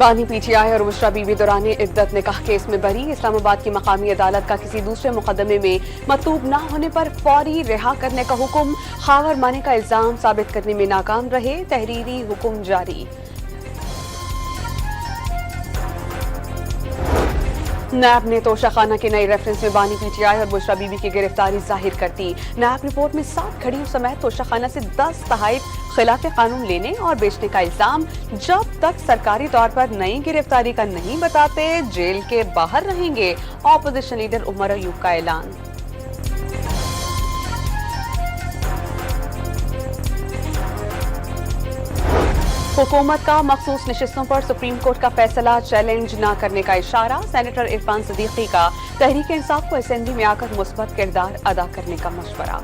बानी पीटीआई और बुशरा बीबी दौरानी इद्दत निकाह केस में बरी। इस्लामाबाद की मकामी अदालत का किसी दूसरे मुकदमे में मतूब न होने पर फौरी रिहा करने का हुक्म। खावर माने का इल्जाम साबित करने में नाकाम रहे, तहरीरी हुक्म जारी। नैब ने तोशाखाना के नए रेफरेंस में बानी पीटीआई और बुशरा बीबी की गिरफ्तारी जाहिर कर दी। नैब रिपोर्ट में 7 घड़ियों समेत तोशाखाना से 10 तहाइफ खिलाफ कानून लेने और बेचने का इल्जाम। जब तक सरकारी तौर पर नई गिरफ्तारी का नहीं बताते, जेल के बाहर रहेंगे। ऑपोजिशन लीडर उमर अयूब का ऐलान। हुकूमत का मखसूस नशिस्तों पर सुप्रीम कोर्ट का फैसला चैलेंज न करने का इशारा। सेनेटर इरफान सिद्दीकी का तहरीक इंसाफ को असेंबली में आकर मुस्बत किरदार अदा करने का मशवरा।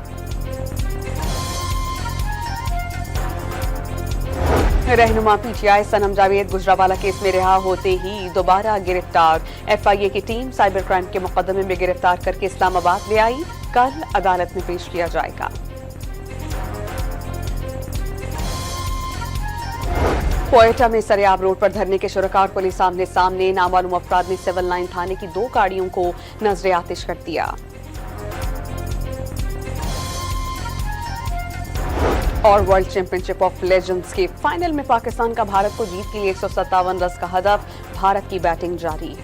रहनुमा पीटीआई सनम जावेद गुजरावाला केस में रिहा होते ही दोबारा गिरफ्तार। एफआईए की टीम साइबर क्राइम के मुकदमे में गिरफ्तार करके इस्लामाबाद ले आई। कल अदालत में पेश किया जाएगा। कोयटा में सरेआब रोड पर धरने के शुरका और पुलिस आमने सामने। नामालूम अफराद ने सिविल लाइन थाने की 2 गाड़ियों को नजरे आतिश कर दिया। और वर्ल्ड चैंपियनशिप ऑफ लेजेंड्स के फाइनल में पाकिस्तान का भारत को जीत के लिए 157 रन का हदफ। भारत की बैटिंग जारी।